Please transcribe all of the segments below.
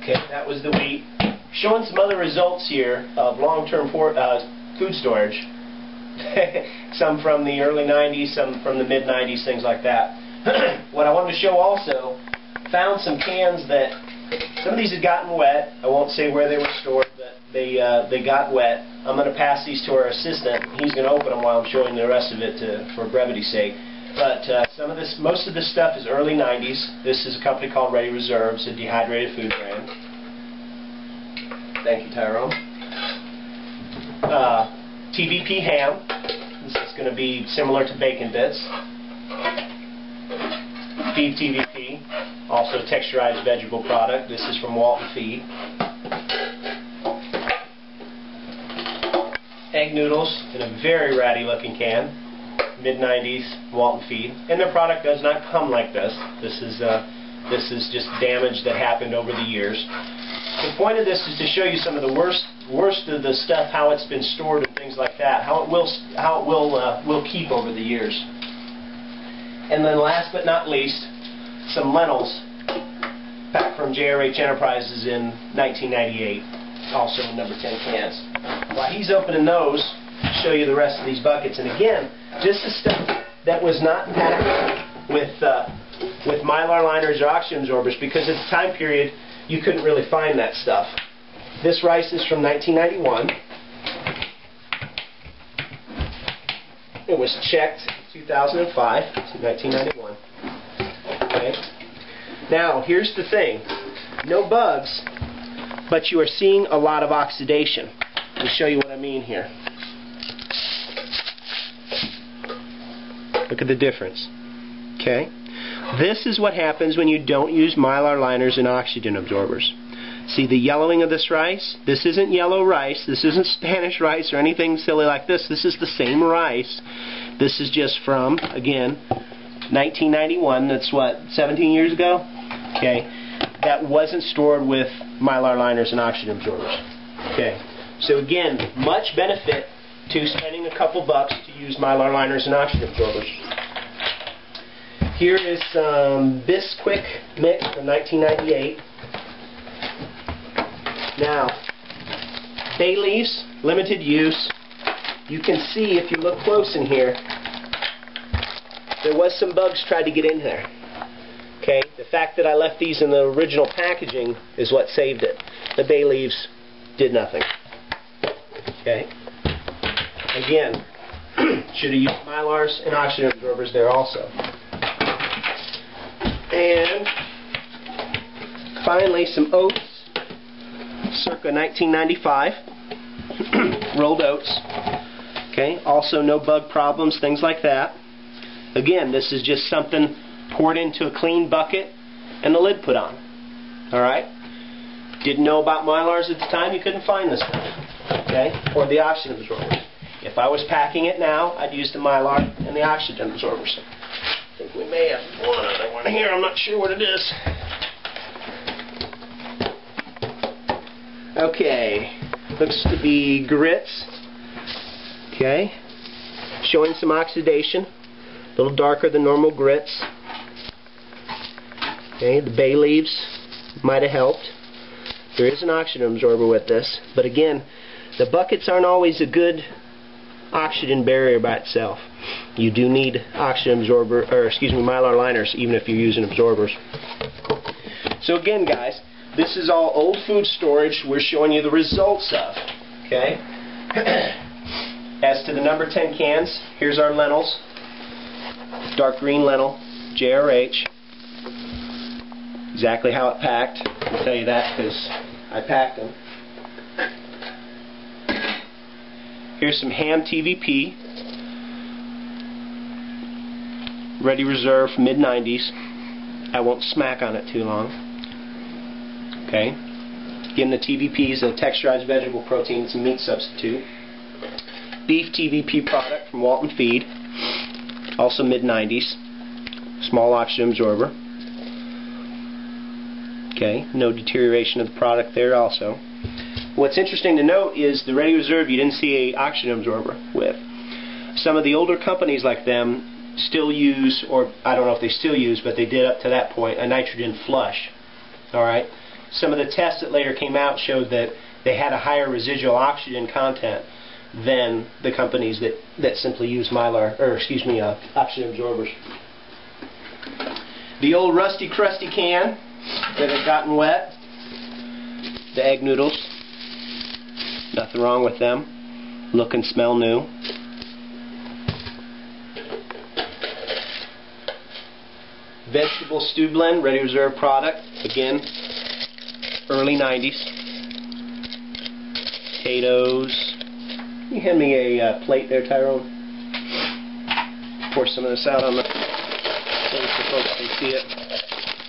Okay, that was the wheat. Showing some other results here of long-term food storage. Some from the early 90s, some from the mid-90s, things like that. What I wanted to show also, found some cans that, some of these had gotten wet. I won't say where they were stored, but they got wet. I'm going to pass these to our assistant. He's going to open them while I'm showing the rest of it for brevity's sake. But most of this stuff is early 90s. This is a company called Ready Reserves, a dehydrated food brand. Thank you, Tyrone. TVP ham. This is going to be similar to bacon bits. Beef TVP, also a texturized vegetable product. This is from Walton Feed. Egg noodles in a very ratty looking can. Mid-90s Walton Feed. And their product does not come like this. This is just damage that happened over the years. The point of this is to show you some of the worst of the stuff, how it's been stored and things like that, how it will keep over the years. And then last but not least, some lentils packed from JRH Enterprises in 1998, also in number 10 cans. While he's opening those, I'll show you the rest of these buckets. And again, this is stuff that was not packed with mylar liners or oxygen absorbers, because at the time period you couldn't really find that stuff. This rice is from 1991. It was checked 2005 to 1991. Okay. Now, here's the thing. No bugs, but you are seeing a lot of oxidation. Let me show you what I mean here. Look at the difference. Okay. This is what happens when you don't use mylar liners and oxygen absorbers. See the yellowing of this rice? This isn't yellow rice. This isn't Spanish rice or anything silly like this. This is the same rice. This is just from, again, 1991. That's what, 17 years ago? Okay. That wasn't stored with mylar liners and oxygen absorbers. Okay. So again, much benefit to spending a couple bucks to use mylar liners and oxygen absorbers. Here is some Bisquick mix from 1998. Now, bay leaves, limited use. You can see if you look close in here, there was some bugs tried to get in there. Okay, the fact that I left these in the original packaging is what saved it. The bay leaves did nothing. Okay. Again, should have used mylars and oxygen absorbers there also. And finally, some oats, circa 1995, rolled oats. Okay, also no bug problems, things like that. Again, this is just something poured into a clean bucket and the lid put on. Alright? Didn't know about mylars at the time, you couldn't find this one. Okay? Or the oxygen absorbers. If I was packing it now, I'd use the mylar and the oxygen absorbers. I think we may have one other one here, I'm not sure what it is. Okay, looks to be grits. Okay, showing some oxidation, a little darker than normal grits. Okay, the bay leaves might have helped. There is an oxygen absorber with this, but again, the buckets aren't always a good oxygen barrier by itself. You do need oxygen absorber, or excuse me, mylar liners, even if you're using absorbers. So again, guys, this is all old food storage we're showing you the results of. Okay? As to the number 10 cans, here's our lentils. Dark green lentil, JRH. Exactly how it packed. I can tell you that because I packed them. Here's some ham TVP. Ready Reserve, mid-90s. I won't smack on it too long. Okay. Again, the TVP is a texturized vegetable protein. It's a meat substitute. Beef TVP product from Walton Feed. Also mid-90s. Small oxygen absorber. Okay. No deterioration of the product there also. What's interesting to note is the Ready Reserve you didn't see an oxygen absorber with. Some of the older companies like them still use, or I don't know if they still use, but they did up to that point, a nitrogen flush. Alright? some of the tests that later came out showed that they had a higher residual oxygen content than the companies that simply use oxygen absorbers. The old rusty crusty can that had gotten wet, the egg noodles, nothing wrong with them, look and smell new. Vegetable stew blend, ready reserve product, again, early 90s. Potatoes. Can you hand me a plate there, Tyrone? Pour some of this out on the thing so folks can see it.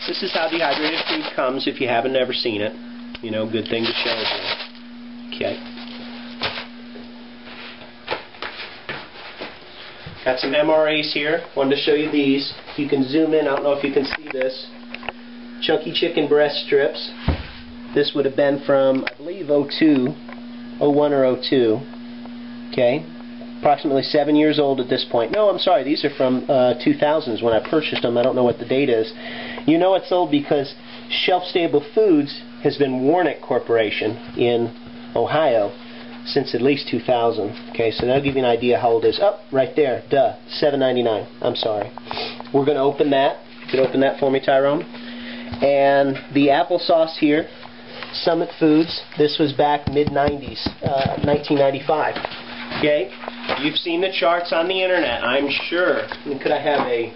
This is how dehydrated food comes if you haven't ever seen it. You know, good thing to show here. Okay. Got some MREs here. Wanted to show you these. If you can zoom in, I don't know if you can see this. Chunky chicken breast strips. This would have been from, I believe, 01 or 02. Okay. Approximately 7 years old at this point. No, I'm sorry. These are from 2000s when I purchased them. I don't know what the date is. You know it's old because Shelf Stable Foods has been Warnick Corporation in Ohio since at least 2000. Okay, so that'll give you an idea how old it is. Oh, right there. Duh. $7.99. I'm sorry. We're going to open that. You could open that for me, Tyrone. And the applesauce here, Summit Foods. This was back mid-90s, 1995. Okay? You've seen the charts on the internet, I'm sure. And could I have a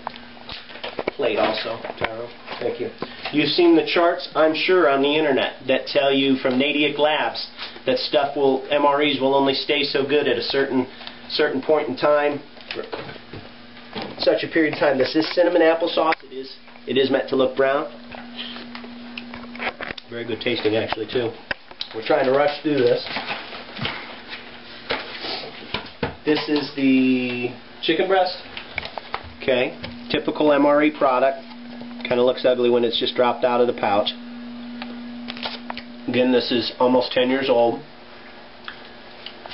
plate also, Tyrone? Thank you. You've seen the charts, I'm sure, on the internet that tell you from Nadiac Labs that MREs will only stay so good at a certain point in time, such a period of time. This is cinnamon applesauce. It is meant to look brown. Very good tasting, actually, too. We're trying to rush through this. This is the chicken breast. Okay, typical MRE product. Kind of looks ugly when it's just dropped out of the pouch. Again, this is almost 10 years old.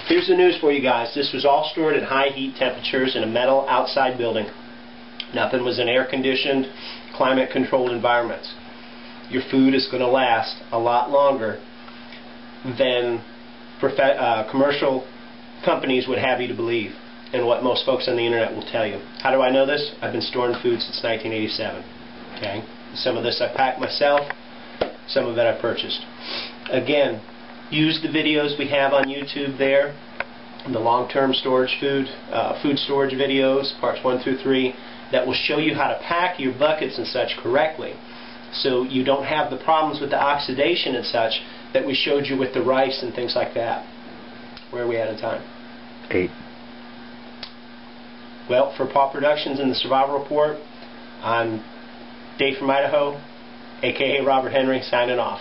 Here's the news for you guys. This was all stored at high heat temperatures in a metal outside building. Nothing was in air-conditioned, climate-controlled environments. Your food is going to last a lot longer than commercial companies would have you to believe, and what most folks on the internet will tell you. How do I know this? I've been storing food since 1987. Okay, some of this I packed myself, some of it I purchased. Again, use the videos we have on YouTube there, the long-term storage food storage videos, parts 1 through 3, that will show you how to pack your buckets and such correctly, so you don't have the problems with the oxidation and such that we showed you with the rice and things like that. Where are we at in time? 8. Well, for Paw Productions and the Survival Report, I'm Dave from Idaho, aka Robert Henry, signing off.